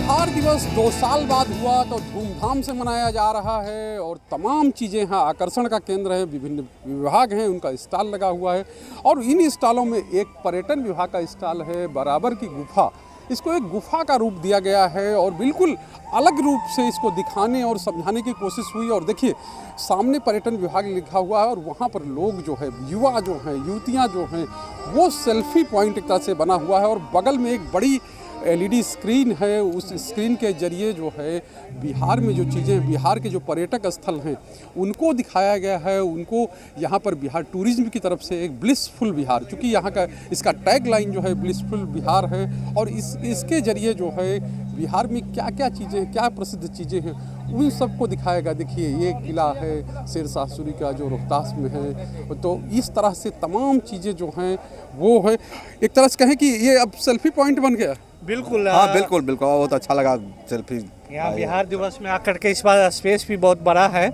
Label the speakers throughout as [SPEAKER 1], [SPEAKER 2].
[SPEAKER 1] बिहार दिवस 2 साल बाद हुआ तो धूमधाम से मनाया जा रहा है और तमाम चीज़ें हैं, आकर्षण का केंद्र है। विभिन्न विभाग हैं, उनका स्टॉल लगा हुआ है और इन स्टॉलों में एक पर्यटन विभाग का स्टॉल है, बराबर की गुफा। इसको एक गुफा का रूप दिया गया है और बिल्कुल अलग रूप से इसको दिखाने और समझाने की कोशिश हुई। और देखिए सामने पर्यटन विभाग लिखा हुआ है और वहाँ पर लोग जो है, युवा जो हैं, युवतियाँ जो हैं, वो सेल्फी पॉइंट एक तरह से बना हुआ है और बगल में एक बड़ी LED स्क्रीन है। उस स्क्रीन के जरिए जो है बिहार में जो चीज़ें, बिहार के जो पर्यटक स्थल हैं उनको दिखाया गया है। उनको यहाँ पर बिहार टूरिज्म की तरफ से एक ब्लिसफुल बिहार, चूँकि यहाँ का इसका टैग लाइन जो है ब्लिसफुल बिहार है और इसके जरिए जो है बिहार में क्या क्या चीज़ें, क्या प्रसिद्ध चीज़ें हैं, उन सबको दिखाएगा। देखिए ये किला है शेरशाह सूरी का जो रोहतास में है, तो इस तरह से तमाम चीज़ें जो हैं वो है। एक तरह से कहें कि ये अब सेल्फी पॉइंट बन गया।
[SPEAKER 2] बिल्कुल,
[SPEAKER 3] हाँ बिल्कुल बिल्कुल, बहुत अच्छा लगा सेल्फी।
[SPEAKER 2] यहाँ बिहार दिवस में आकर के इस बार स्पेस भी बहुत बड़ा है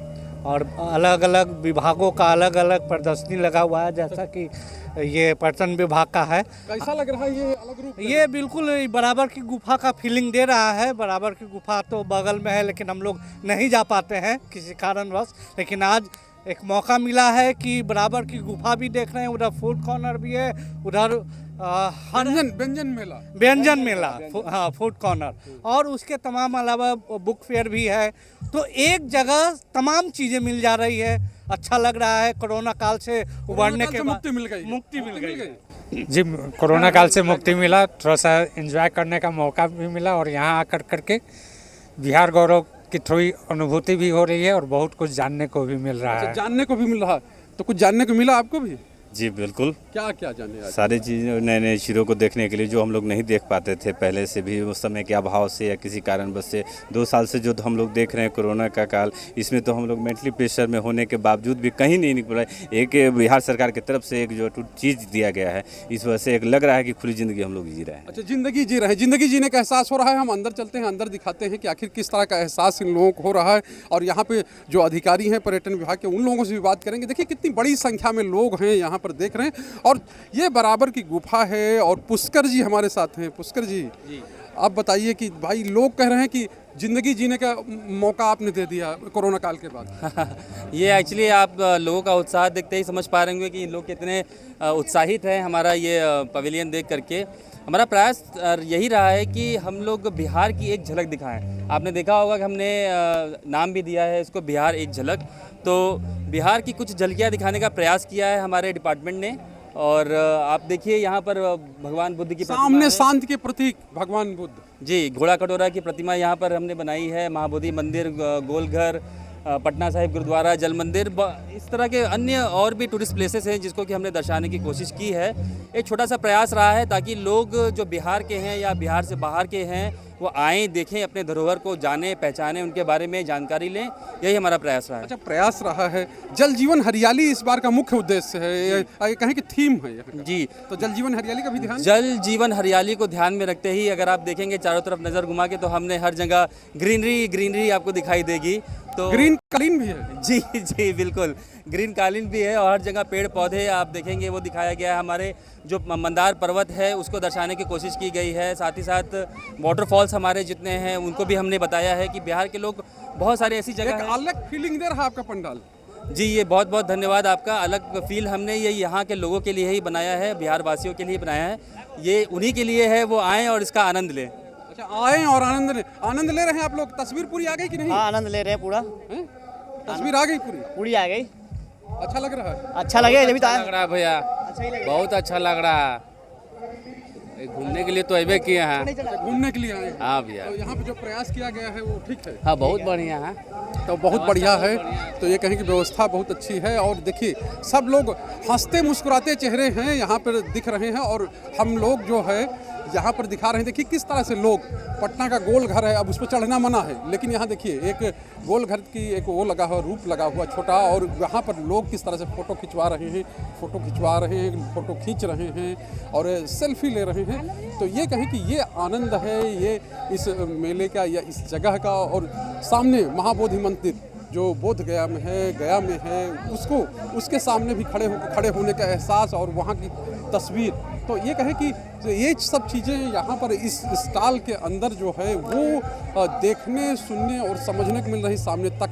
[SPEAKER 2] और अलग अलग विभागों का अलग अलग प्रदर्शनी लगा हुआ है, जैसा कि ये पर्यटन विभाग का है।
[SPEAKER 1] कैसा लग रहा है ये अलग रूप?
[SPEAKER 2] ये बिल्कुल बराबर की गुफा का फीलिंग दे रहा है। बराबर की गुफा तो बगल में है, लेकिन हम लोग नहीं जा पाते हैं किसी कारणवश, लेकिन आज एक मौका मिला है कि बराबर की गुफा भी देख रहे हैं। उधर फूड कॉर्नर भी है, उधर व्यंजन मेला, हाँ फूड कॉर्नर, और उसके तमाम अलावा बुक फेयर भी है। तो एक जगह तमाम चीज़ें मिल जा रही है। अच्छा लग रहा है। कोरोना काल से उबरने के बाद मुक्ति मिल गई।
[SPEAKER 4] जी, कोरोना काल से मुक्ति मिला, थोड़ा सा एंजॉय करने का मौका भी मिला और यहाँ आकर करके बिहार गौरव की थोड़ी अनुभूति भी हो रही है और बहुत कुछ जानने को भी मिल रहा है।
[SPEAKER 1] जानने को भी मिल रहा है, तो कुछ जानने को मिला आपको भी?
[SPEAKER 3] जी बिल्कुल,
[SPEAKER 1] क्या क्या जाने?
[SPEAKER 3] सारी चीज़ें, नए नए चीज़ों को देखने के लिए जो हम लोग नहीं देख पाते थे पहले से भी, उस समय के अभाव से या किसी कारणवश से 2 साल से जो हम लोग देख रहे हैं कोरोना का काल, इसमें तो हम लोग मेंटली प्रेशर में होने के बावजूद भी कहीं नहीं निकल रहे। एक बिहार सरकार की तरफ से एक जो चीज़ दिया गया है, इस वजह से एक लग रहा है कि खुली ज़िंदगी हम लोग जी रहे हैं।
[SPEAKER 1] अच्छा, ज़िंदगी जी रहे हैं, ज़िंदगी जीने का एहसास हो रहा है। हम अंदर चलते हैं, अंदर दिखाते हैं कि आखिर किस तरह का एहसास इन लोगों को हो रहा है। और यहाँ पे जो अधिकारी हैं पर्यटन विभाग के, उन लोगों से भी बात करेंगे। देखिए कितनी बड़ी संख्या में लोग हैं यहाँ पर देख रहे हैं और ये बराबर की गुफा है। और पुष्कर जी हमारे साथ हैं। पुष्कर जी, आप बताइए कि भाई लोग कह रहे हैं कि ज़िंदगी जीने का मौका आपने दे दिया कोरोना काल के बाद।
[SPEAKER 5] ये एक्चुअली आप लोगों का उत्साह देखते ही समझ पा रहे होंगे कि लोग कितने उत्साहित हैं हमारा ये पवेलियन देख करके। हमारा प्रयास यही रहा है कि हम लोग बिहार की एक झलक दिखाएं। आपने देखा होगा कि हमने नाम भी दिया है इसको, बिहार एक झलक। तो बिहार की कुछ झलकियाँ दिखाने का प्रयास किया है हमारे डिपार्टमेंट ने। और आप देखिए यहाँ पर भगवान बुद्ध की
[SPEAKER 1] सामने शांति के प्रतीक भगवान बुद्ध
[SPEAKER 5] जी, घोड़ा कटोरा की प्रतिमा यहाँ पर हमने बनाई है। महाबोधि मंदिर, गोलघर, पटना साहिब गुरुद्वारा, जल मंदिर, इस तरह के अन्य और भी टूरिस्ट प्लेसेस हैं जिसको कि हमने दर्शाने की कोशिश की है। एक छोटा सा प्रयास रहा है ताकि लोग जो बिहार के हैं या बिहार से बाहर के हैं वो आएँ, देखें, अपने धरोहर को जानें, पहचानें, उनके बारे में जानकारी लें। यही हमारा प्रयास रहा है।
[SPEAKER 1] अच्छा, प्रयास रहा है। जल जीवन हरियाली इस बार का मुख्य उद्देश्य है, ये कहें कि थीम है
[SPEAKER 5] जी।
[SPEAKER 1] तो जल जीवन हरियाली का भी ध्यान,
[SPEAKER 5] जल जीवन हरियाली को ध्यान में रखते ही अगर आप देखेंगे चारों तरफ नज़र घुमा के, तो हमने हर जगह ग्रीनरी आपको दिखाई देगी। तो
[SPEAKER 1] ग्रीन कालीन भी है।
[SPEAKER 5] जी जी बिल्कुल, ग्रीन कालीन भी है और हर जगह पेड़ पौधे आप देखेंगे वो दिखाया गया है। हमारे जो मंदार पर्वत है उसको दर्शाने की कोशिश की गई है। साथ ही साथ वाटरफॉल्स हमारे जितने हैं उनको भी हमने बताया है कि बिहार के लोग बहुत सारी ऐसी जगह
[SPEAKER 1] एक अलग फीलिंग दे रहा है आपका पंडाल।
[SPEAKER 5] जी, ये बहुत बहुत धन्यवाद आपका। अलग फील हमने ये यहाँ के लोगों के लिए ही बनाया है, बिहार वासियों के लिए बनाया है। ये उन्हीं के लिए है, वो आएँ और इसका आनंद लें।
[SPEAKER 1] अच्छा, आए और आनंद ले रहे हैं आप लोग। तस्वीर पूरी आ गई कि नहीं?
[SPEAKER 6] हाँ, आनंद ले रहे हैं पूरा।
[SPEAKER 1] तस्वीर आ गई पूरी
[SPEAKER 6] आ गई।
[SPEAKER 1] अच्छा लग रहा है?
[SPEAKER 6] अच्छा लगे जब तो
[SPEAKER 7] लग रहा है भैया, बहुत अच्छा लग रहा है। घूमने के लिए तो अबे किए हैं,
[SPEAKER 1] घूमने के लिए आए।
[SPEAKER 7] हाँ भैया,
[SPEAKER 1] तो यहाँ पे जो प्रयास किया गया है वो ठीक है?
[SPEAKER 7] हाँ बहुत बढ़िया है।
[SPEAKER 1] तो बहुत बढ़िया है। तो ये कहें कि व्यवस्था बहुत अच्छी है और देखिए सब लोग हंसते मुस्कुराते चेहरे हैं यहाँ पर दिख रहे हैं और हम लोग जो है यहाँ पर दिखा रहे हैं। देखिए किस तरह से लोग, पटना का गोल घर है, अब उस पर चढ़ना मना है, लेकिन यहाँ देखिए एक गोल घर की एक वो लगा हुआ, रूप लगा हुआ छोटा, और यहाँ पर लोग किस तरह से फ़ोटो खिंचवा रहे हैं, फ़ोटो खींच रहे हैं और सेल्फी ले रहे हैं। तो ये कहें कि ये आनंद है ये इस मेले का या इस जगह का। और सामने महाबोधि मंदिर जो बोध गया में है, उसको उसके सामने भी खड़े होने का एहसास और वहाँ की तस्वीर तो ये कहे कि ये सब चीज़ें यहाँ पर इस स्टॉल के अंदर जो है वो देखने, सुनने और समझने को मिल रही। सामने तक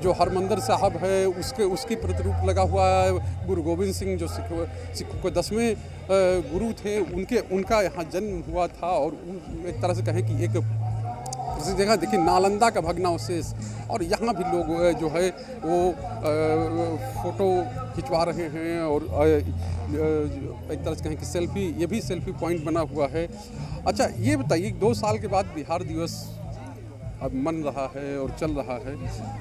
[SPEAKER 1] जो हरमंदिर साहब है उसकी प्रतिरूप लगा हुआ है। गुरु गोविंद सिंह जो सिखों के 10वें गुरु थे, उनका यहाँ जन्म हुआ था। और एक तरह से कहें कि एक प्रसिद्ध जगह देखिए नालंदा का भग्नावशेष, और यहाँ भी लोग जो है वो फ़ोटो खिंचवा रहे हैं। और एक तरह से कहें कि सेल्फी, ये भी सेल्फी पॉइंट बना हुआ है। अच्छा ये बताइए, 2 साल के बाद बिहार दिवस अब मन रहा है और चल रहा है,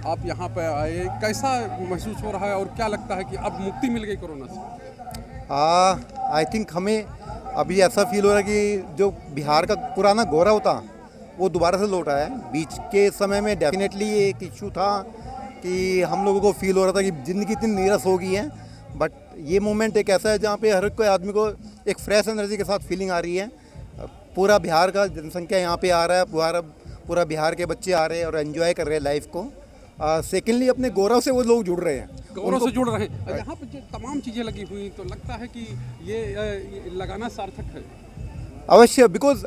[SPEAKER 1] आप यहाँ पे आए, कैसा महसूस हो रहा है और क्या लगता है कि अब मुक्ति मिल गई कोरोना से?
[SPEAKER 6] आई थिंक हमें अभी ऐसा फील हो रहा है कि जो बिहार का पुराना गौरव था वो दोबारा से लौटा है। बीच के समय में डेफिनेटली ये एक इशू था कि हम लोगों को फील हो रहा था कि ज़िंदगी इतनी नीरस हो गई है, बट ये मोमेंट एक ऐसा है जहाँ पे हर कोई आदमी को एक फ्रेश एनर्जी के साथ फीलिंग आ रही है। पूरा बिहार का जनसंख्या यहाँ पे आ रहा है, पूरा बिहार के बच्चे आ रहे हैं और एंजॉय कर रहे हैं लाइफ को। सेकेंडली अपने गौरव से वो लोग जुड़ रहे हैं,
[SPEAKER 1] गौरव से जुड़ रहे हैं। यहाँ पे जो तमाम चीज़ें लगी हुई, तो लगता है कि ये लगाना सार्थक है।
[SPEAKER 6] अवश्य, बिकॉज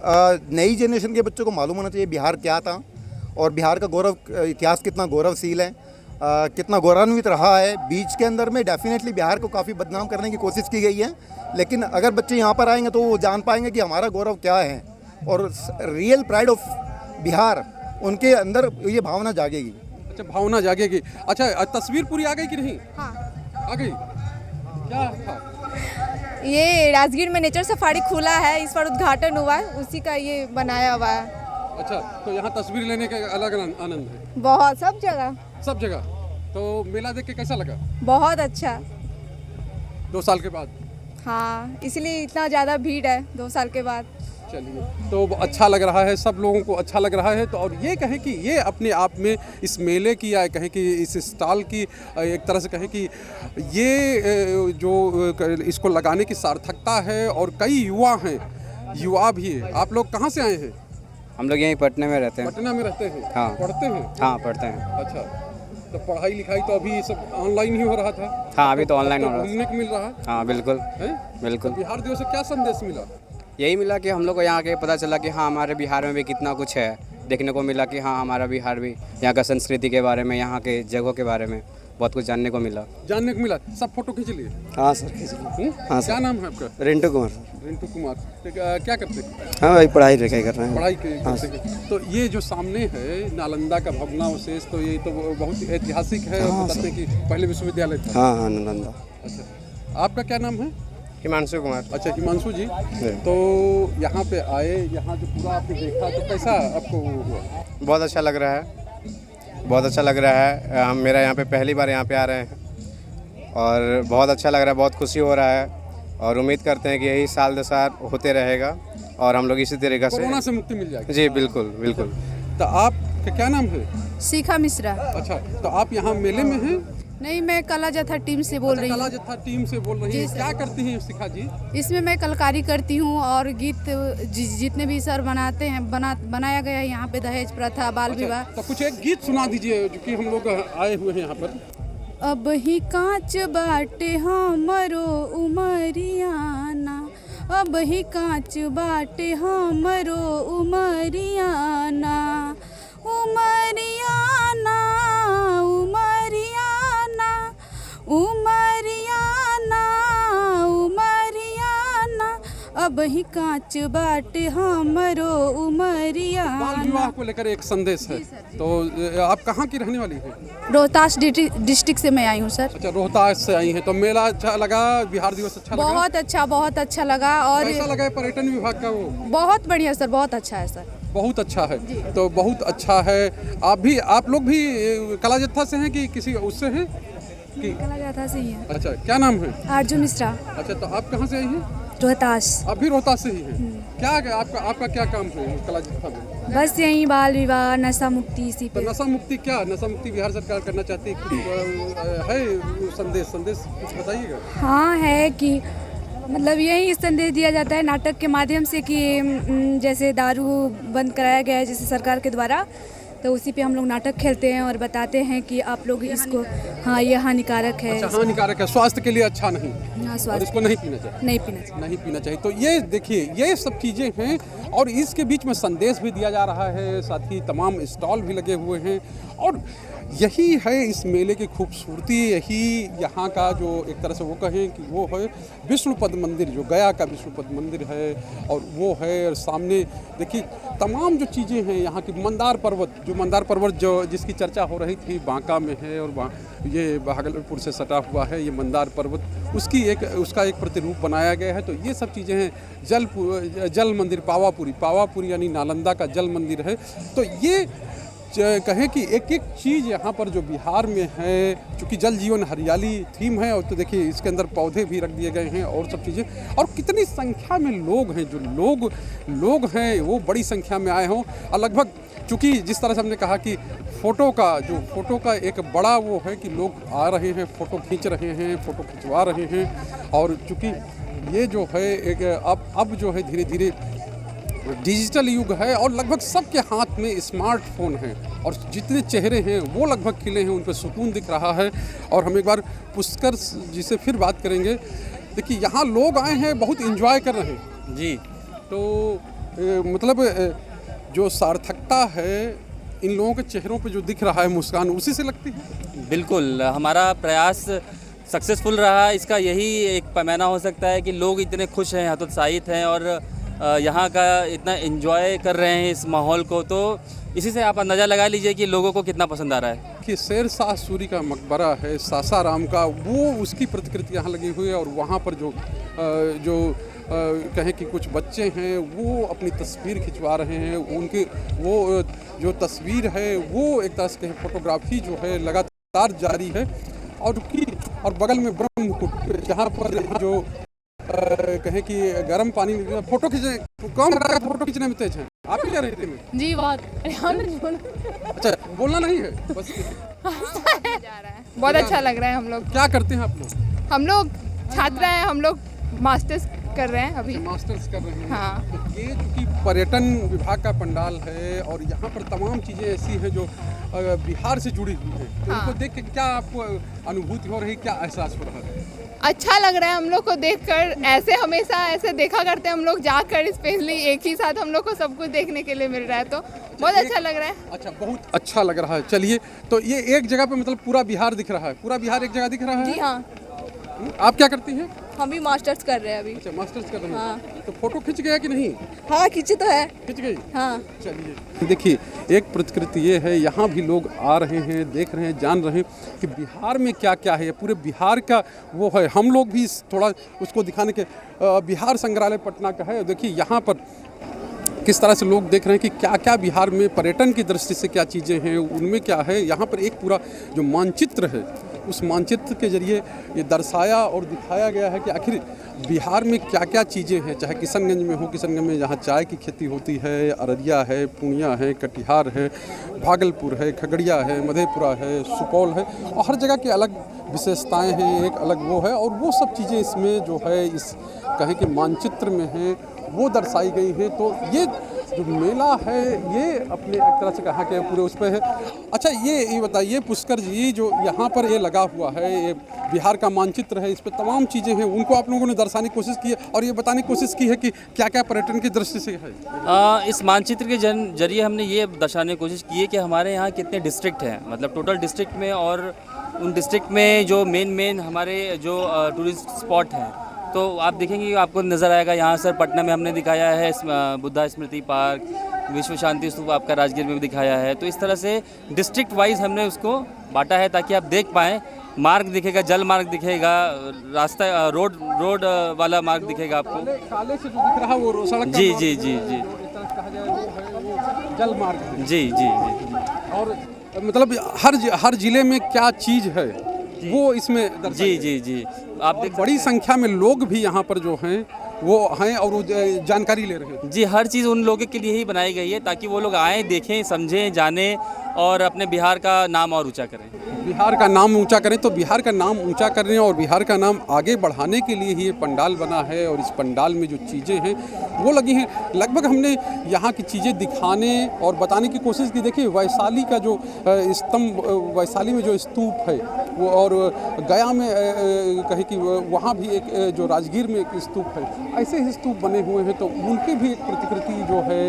[SPEAKER 6] नई जनरेशन के बच्चों को मालूम होना चाहिए बिहार क्या था और बिहार का गौरव इतिहास कितना गौरवशील है, कितना गौरवान्वित रहा है। बीच के अंदर में डेफिनेटली बिहार को काफ़ी बदनाम करने की कोशिश की गई है, लेकिन अगर बच्चे यहाँ पर आएंगे तो वो जान पाएंगे कि हमारा गौरव क्या है और रियल प्राइड ऑफ बिहार उनके अंदर ये भावना जागेगी।
[SPEAKER 1] अच्छा, भावना जागेगी। अच्छा, तस्वीर पूरी आ गई कि नहीं?
[SPEAKER 8] हाँ
[SPEAKER 1] आ गई। क्या था?
[SPEAKER 8] ये राजगीर में नेचर सफारी खुला है, इस पर उद्घाटन हुआ है, उसी का ये बनाया हुआ है।
[SPEAKER 1] अच्छा, तो यहाँ तस्वीर लेने का अलग आनंद है?
[SPEAKER 8] बहुत, सब जगह
[SPEAKER 1] सब जगह। तो मेला देख के कैसा लगा?
[SPEAKER 8] बहुत अच्छा।
[SPEAKER 1] 2 साल के बाद?
[SPEAKER 8] हाँ, इसलिए इतना ज़्यादा भीड़ है 2 साल के बाद।
[SPEAKER 1] चलिए, तो अच्छा लग रहा है, सब लोगों को अच्छा लग रहा है। तो और ये कहें कि ये अपने आप में इस मेले की या कहें कि इस स्टॉल की एक तरह से कहें कि ये जो इसको लगाने की सार्थकता है। और कई युवा हैं, युवा भी है। आप लोग कहाँ से आए हैं?
[SPEAKER 9] हम लोग यहीं पटना में रहते हैं।
[SPEAKER 1] पटना में रहते हैं?
[SPEAKER 9] हाँ।
[SPEAKER 1] पढ़ते हैं?
[SPEAKER 9] हाँ, पढ़ते हैं।
[SPEAKER 1] अच्छा, तो पढ़ाई लिखाई तो अभी सब ऑनलाइन ही हो रहा था?
[SPEAKER 9] हाँ, अभी तो ऑनलाइन हो रहा है।
[SPEAKER 1] घूमने को मिल रहा है?
[SPEAKER 9] हाँ, बिल्कुल
[SPEAKER 1] है?
[SPEAKER 9] बिल्कुल।
[SPEAKER 1] तो बिहार दिवस से क्या संदेश मिला?
[SPEAKER 9] यही मिला कि हम लोग को यहाँ के पता चला कि हाँ, हमारे बिहार में भी कितना कुछ है देखने को मिला, कि हाँ हमारा बिहार भी, यहाँ का संस्कृति के बारे में, यहाँ के जगहों के बारे में बहुत कुछ जानने को मिला। सब फोटो खींच लिए? हाँ सर, खींच लिए। हाँ सर।
[SPEAKER 1] क्या नाम है आपका?
[SPEAKER 9] रिंटू कुमार।
[SPEAKER 1] रिंटू कुमार। क्या करते हैं?
[SPEAKER 9] हाँ भाई, पढ़ाई लिखाई कर रहे हैं।
[SPEAKER 1] पढ़ाई करते हैं। तो ये जो सामने है नालंदा का भग्नावशेष, तो ये तो बहुत ऐतिहासिक है। बताते हैं कि पहले विश्वविद्यालय था।
[SPEAKER 9] हाँ, नालंदा।
[SPEAKER 1] अच्छा, आपका क्या नाम है?
[SPEAKER 9] हिमांशु कुमार।
[SPEAKER 1] अच्छा, हिमांशु जी। तो यहाँ पे आए, यहाँ जो पूरा आपने देखा, तो कैसा आपको हुआ?
[SPEAKER 9] बहुत अच्छा लग रहा है, बहुत अच्छा लग रहा है। हम मेरा यहाँ पे पहली बार यहाँ पे आ रहे हैं और बहुत अच्छा लग रहा है, बहुत खुशी हो रहा है और उम्मीद करते हैं कि यही साल दर साल होते रहेगा और हम लोग इसी तरीक़े से
[SPEAKER 1] कोरोना से मुक्ति मिल जाएगी।
[SPEAKER 9] जी बिल्कुल बिल्कुल।
[SPEAKER 1] तो आपका क्या नाम है?
[SPEAKER 8] शिखा मिश्रा।
[SPEAKER 1] अच्छा, तो आप यहाँ मेले में हैं?
[SPEAKER 8] नहीं, मैं कला जत्था टीम से बोल रही
[SPEAKER 1] कला
[SPEAKER 8] हूँ।
[SPEAKER 1] जत्था टीम से बोल रही हैं। क्या करती हैं शिखा जी?
[SPEAKER 8] इसमें मैं कलाकारी करती हूँ और गीत जितने भी सर बनाते हैं बनाया गया है यहाँ पे दहेज प्रथा, बाल विवाह।
[SPEAKER 1] तो कुछ एक गीत सुना दीजिए, जो कि हम लोग आए हुए हैं यहाँ पर।
[SPEAKER 8] अब ही कांच बाटे हमरो उमरियाना, अब ही कांच बाटे हमरो उमरियाना, उमरियाना उमरियाना उमरियाना उमरियाना, अब ही कांच बाटे हमरो उमरियाना।
[SPEAKER 1] बाल विवाह को लेकर एक संदेश है। तो आप कहाँ की रहने वाली हैं?
[SPEAKER 8] रोहतास डिस्ट्रिक्ट से मैं आई हूँ सर।
[SPEAKER 1] अच्छा, रोहतास से आई हैं। तो मेला अच्छा लगा, बिहार दिवस अच्छा लगा?
[SPEAKER 8] बहुत अच्छा लगा। और
[SPEAKER 1] कैसा लगा पर्यटन विभाग का? वो
[SPEAKER 8] बहुत बढ़िया सर, बहुत अच्छा है सर।
[SPEAKER 1] बहुत अच्छा है। तो बहुत अच्छा है। आप लोग भी कला जत्था से हैं कि किसी उससे हैं कि?
[SPEAKER 8] कला जत्था से ही है।
[SPEAKER 1] अच्छा, क्या नाम है?
[SPEAKER 8] अर्जुन मिश्रा।
[SPEAKER 1] अच्छा, तो आप कहाँ से आई हैं?
[SPEAKER 8] रोहतास।
[SPEAKER 1] आप भी रोहतास से ही हैं? क्या आपका क्या काम है कला जत्था में?
[SPEAKER 8] बस यही बाल विवाह, नशा मुक्ति, इसी
[SPEAKER 1] तो
[SPEAKER 8] पे।
[SPEAKER 1] नशा मुक्ति क्या? नशा मुक्ति बिहार सरकार करना चाहती है, संदेश कुछ बताइएगा।
[SPEAKER 8] हाँ, है कि मतलब यही संदेश दिया जाता है नाटक के माध्यम से कि जैसे दारू बंद कराया गया है जैसे सरकार के द्वारा, तो उसी पे हम लोग नाटक खेलते हैं और बताते हैं कि आप लोग इसको, हाँ ये हानिकारक है।
[SPEAKER 1] अच्छा, हानिकारक है, स्वास्थ्य के लिए अच्छा नहीं,
[SPEAKER 8] हाँ
[SPEAKER 1] और
[SPEAKER 8] स्वास्थ्य
[SPEAKER 1] इसको नहीं पीना चाहिए,
[SPEAKER 8] नहीं पीना चाहिए।
[SPEAKER 1] नहीं पीना चाहिए। तो ये देखिए, ये सब चीज़ें हैं और इसके बीच में संदेश भी दिया जा रहा है, साथ ही तमाम स्टॉल भी लगे हुए हैं। और यही है इस मेले की खूबसूरती, यही यहाँ का जो एक तरह से वो कहें कि वो है विष्णुपद मंदिर, जो गया का विष्णुपद मंदिर है, और वो है। और सामने देखिए तमाम जो चीज़ें हैं यहाँ की, मंदार पर्वत जो जिसकी चर्चा हो रही थी, बांका में है, और ये भागलपुर से सटा हुआ है ये मंदार पर्वत, उसका एक प्रतिरूप बनाया गया है। तो ये सब चीज़ें हैं। जल मंदिर पावापुरी यानी नालंदा का जल मंदिर है। तो ये कहें कि एक एक चीज़ यहाँ पर जो बिहार में है, चूँकि जल जीवन हरियाली थीम है, और तो देखिए इसके अंदर पौधे भी रख दिए गए हैं और सब चीज़ें, और कितनी संख्या में लोग हैं, जो लोग हैं वो बड़ी संख्या में आए हों। और लगभग चूँकि जिस तरह से हमने कहा कि फ़ोटो का एक बड़ा वो है कि लोग आ रहे हैं, फ़ोटो खींच रहे हैं, फ़ोटो खिंचवा रहे हैं। और चूँकि ये जो है एक अब जो है धीरे धीरे डिजिटल युग है, और लगभग सबके हाथ में स्मार्टफोन है, और जितने चेहरे हैं वो लगभग खिले हैं, उन पर सुकून दिख रहा है। और हम एक बार पुष्कर जी से फिर बात करेंगे। देखिए यहाँ लोग आए हैं, बहुत एंजॉय कर रहे हैं
[SPEAKER 5] जी।
[SPEAKER 1] तो मतलब जो सार्थकता है इन लोगों के चेहरों पे जो दिख रहा है, मुस्कान, उसी से लगती है।
[SPEAKER 5] बिल्कुल, हमारा प्रयास सक्सेसफुल रहा। इसका यही एक पैमाना हो सकता है कि लोग इतने खुश हैं, हतोत्साहित हैं, और यहाँ का इतना एंजॉय कर रहे हैं इस माहौल को। तो इसी से आप अंदाज़ा लगा लीजिए कि लोगों को कितना पसंद आ रहा है।
[SPEAKER 1] कि शेर शाह सूरी का मकबरा है सासाराम का, वो उसकी प्रतिकृति यहाँ लगी हुई है, और वहाँ पर जो कहें कि कुछ बच्चे हैं वो अपनी तस्वीर खिंचवा रहे हैं। उनके वो जो तस्वीर है वो एक तरह से कहें फोटोग्राफी जो है लगातार जारी है। और बगल में ब्रह्मकुट, जहाँ पर जो कहें कि गर्म पानी में फोटो खींचने में तेज हैं। आप ही क्या रहे थे?
[SPEAKER 8] जी बहुत।
[SPEAKER 1] अच्छा, बोलना नहीं है बस।
[SPEAKER 8] बहुत अच्छा लग रहा है। हम लोग
[SPEAKER 1] क्या करते हैं आप लोग?
[SPEAKER 8] हम लोग छात्र हैं, हम लोग मास्टर्स कर रहे हैं अभी।
[SPEAKER 1] मास्टर्स कर रहे हैं।
[SPEAKER 8] हाँ।
[SPEAKER 1] तो ये चूँकि पर्यटन विभाग का पंडाल है, और यहाँ पर तमाम चीज़ें ऐसी हैं जो बिहार से जुड़ी हुई हैं, तो उनको देख के क्या आपको अनुभूति हो रही, क्या एहसास हो रहा है?
[SPEAKER 8] अच्छा लग रहा है हम लोग को देखकर। ऐसे हमेशा ऐसे देखा करते हैं हम लोग जाकर, स्पेशली एक ही साथ हम लोग को सब कुछ देखने के लिए मिल रहा है, तो बहुत अच्छा लग रहा है। अच्छा, बहुत अच्छा लग रहा है। चलिए, तो ये एक जगह पे मतलब पूरा बिहार दिख रहा है, पूरा बिहार एक जगह दिख रहा है। जी हाँ।
[SPEAKER 1] आप क्या करती हैं?
[SPEAKER 8] हम भी मास्टर्स कर रहे हैं अभी।
[SPEAKER 1] अच्छा, मास्टर्स कर रहे हैं।
[SPEAKER 8] हाँ।
[SPEAKER 1] तो फोटो खिंच गया कि नहीं?
[SPEAKER 8] हाँ, खिंची तो है।
[SPEAKER 1] खिंच गई?
[SPEAKER 8] हाँ।
[SPEAKER 1] चलिए, देखिए एक प्रतिकृति ये है, यहाँ भी लोग आ रहे हैं, देख रहे हैं, जान रहे हैं कि बिहार में क्या क्या है। पूरे बिहार का वो है, हम लोग भी थोड़ा उसको दिखाने के। बिहार संग्रहालय पटना का है। देखिए यहाँ पर किस तरह से लोग देख रहे हैं कि क्या क्या बिहार में पर्यटन की दृष्टि से क्या चीज़ें हैं, उनमें क्या है। यहाँ पर एक पूरा जो मानचित्र है, उस मानचित्र के जरिए ये दर्शाया और दिखाया गया है कि आखिर बिहार में क्या क्या चीज़ें हैं। चाहे किशनगंज में हो, किशनगंज में जहाँ चाय की खेती होती है, अररिया है, पूर्णिया है, कटिहार है, भागलपुर है, खगड़िया है, मधेपुरा है, सुपौल है, और हर जगह की अलग विशेषताएं हैं, एक अलग वो है। और वो सब चीज़ें इसमें जो है इस कहें कि मानचित्र में है, वो दर्शाई गई हैं। तो ये जो मेला है ये अपने एक तरह से कहा कि पूरे उस पर है। अच्छा, ये बताइए पुष्कर जी, जो यहाँ पर ये लगा हुआ है, ये बिहार का मानचित्र है, इस पर तमाम चीज़ें हैं, उनको आप लोगों ने दर्शाने की कोशिश की है और ये बताने की कोशिश की है कि क्या क्या पर्यटन की दृष्टि से है।
[SPEAKER 5] इस मानचित्र के जरिए हमने ये दर्शाने की कोशिश की है कि हमारे यहाँ कितने डिस्ट्रिक्ट हैं, मतलब टोटल डिस्ट्रिक्ट में, और उन डिस्ट्रिक्ट में जो मेन हमारे जो टूरिस्ट स्पॉट हैं, तो आप देखेंगे आपको नज़र आएगा। यहाँ सर पटना में हमने दिखाया है बुद्धा स्मृति पार्क, विश्व शांति स्तूप आपका राजगीर में भी दिखाया है। तो इस तरह से डिस्ट्रिक्ट वाइज हमने उसको बांटा है ताकि आप देख पाएँ। मार्ग दिखेगा, जल मार्ग दिखेगा, रास्ता रोड वाला मार्ग दिखेगा आपको।
[SPEAKER 1] काले से जो दिख रहा है वो सड़क का
[SPEAKER 5] जी
[SPEAKER 1] मार्ग
[SPEAKER 5] जी
[SPEAKER 1] है,
[SPEAKER 5] जी जी
[SPEAKER 1] जो एक तरह से कहा जाए वो है वो जल मार्ग है।
[SPEAKER 5] जी जी जी।
[SPEAKER 1] और मतलब हर जिले में क्या चीज़ है वो इसमें
[SPEAKER 5] जी जी जी। आप देख
[SPEAKER 1] बड़ी संख्या में लोग भी यहाँ पर जो हैं वो हैं और वो जानकारी ले रहे हैं।
[SPEAKER 5] जी, हर चीज़ उन लोगों के लिए ही बनाई गई है ताकि वो लोग आएँ, देखें, समझें, जानें और अपने बिहार का नाम और ऊंचा करें।
[SPEAKER 1] बिहार का नाम ऊंचा करें, तो बिहार का नाम ऊंचा करने और बिहार का नाम आगे बढ़ाने के लिए ही ये पंडाल बना है। और इस पंडाल में जो चीज़ें हैं वो लगी हैं, लगभग हमने यहाँ की चीज़ें दिखाने और बताने की कोशिश की। देखिए वैशाली का जो स्तंभ, वैशाली में जो स्तूप है वो, और गया में कहे कि वहाँ भी एक जो राजगीर में एक स्तूप है, ऐसे ही स्तूप बने हुए हैं। तो उनकी भी एक प्रतिकृति जो है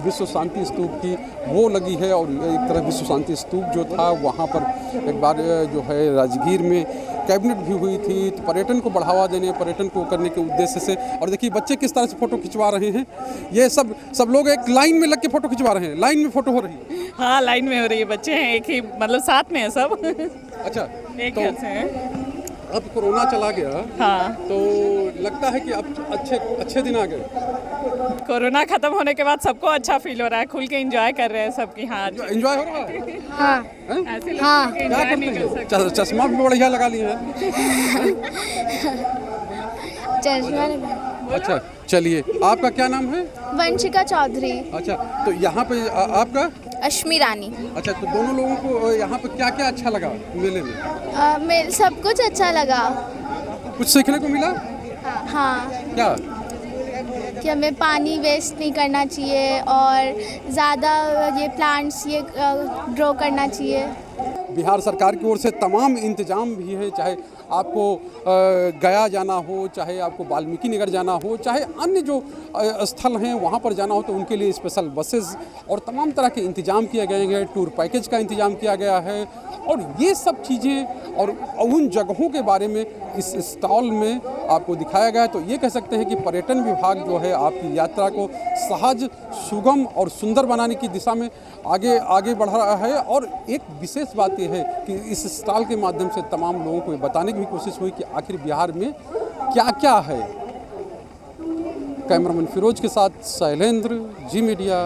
[SPEAKER 1] विश्व शांति स्तूप की वो लगी है। और एक तरह विश्व शांति स्तूप जो था वहाँ पर एक बार जो है राजगीर में कैबिनेट भी हुई थी, तो पर्यटन को बढ़ावा देने, पर्यटन को करने के उद्देश्य से। और देखिए बच्चे किस तरह से फ़ोटो खिंचवा रहे हैं, ये सब लोग एक लाइन में लग के फ़ोटो खिंचवा रहे हैं। लाइन में फ़ोटो हो रही है।
[SPEAKER 10] हाँ, लाइन में हो रही है, बच्चे हैं एक ही, मतलब साथ में है सब।
[SPEAKER 1] अच्छा,
[SPEAKER 10] एक
[SPEAKER 1] तो
[SPEAKER 10] घर से हैं।
[SPEAKER 1] अब कोरोना चला गया,
[SPEAKER 10] हाँ,
[SPEAKER 1] तो लगता है कि अब अच्छे दिन आ गए।
[SPEAKER 10] कोरोना खत्म होने के बाद सबको अच्छा फील हो रहा है, खुल के एंजॉय कर रहे हैं सबकी। हाँ,
[SPEAKER 1] एंजॉय हो रहा है।
[SPEAKER 8] हाँ,
[SPEAKER 10] ऐसे लोग
[SPEAKER 8] हाँ।
[SPEAKER 10] खुल के enjoy नहीं कर सकते।
[SPEAKER 1] चश्मा भी बढ़िया लगा लिए हैं।
[SPEAKER 8] चश्मा
[SPEAKER 1] अच्छा, चलिए, आपका क्या नाम है?
[SPEAKER 8] वंशिका चौधरी।
[SPEAKER 1] अच्छा, तो यहाँ पे आपका?
[SPEAKER 8] अश्मी रानी।
[SPEAKER 1] अच्छा, तो दोनों लोगों को यहाँ पे क्या क्या अच्छा लगा मेले में?
[SPEAKER 8] सब कुछ अच्छा लगा।
[SPEAKER 1] कुछ सीखने को मिला?
[SPEAKER 8] हाँ,
[SPEAKER 1] क्या?
[SPEAKER 8] कि हमें पानी वेस्ट नहीं करना चाहिए और ज़्यादा ये प्लांट्स ये ग्रो करना चाहिए।
[SPEAKER 1] बिहार सरकार की ओर से तमाम इंतजाम भी है, चाहे आपको गया जाना हो, चाहे आपको वाल्मीकि नगर जाना हो, चाहे अन्य जो स्थल हैं वहाँ पर जाना हो, तो उनके लिए स्पेशल बसेस और तमाम तरह के इंतजाम किए गए हैं। टूर पैकेज का इंतजाम किया गया है। और ये सब चीज़ें और उन जगहों के बारे में इस स्टॉल में आपको दिखाया गया है। तो ये कह सकते हैं कि पर्यटन विभाग जो है आपकी यात्रा को सहज, सुगम और सुंदर बनाने की दिशा में आगे बढ़ रहा है। और एक विशेष बात यह है कि इस स्टॉल के माध्यम से तमाम लोगों को बताने की भी कोशिश हुई कि आखिर बिहार में क्या क्या है। कैमरामैन फिरोज के साथ शैलेंद्र, जी मीडिया।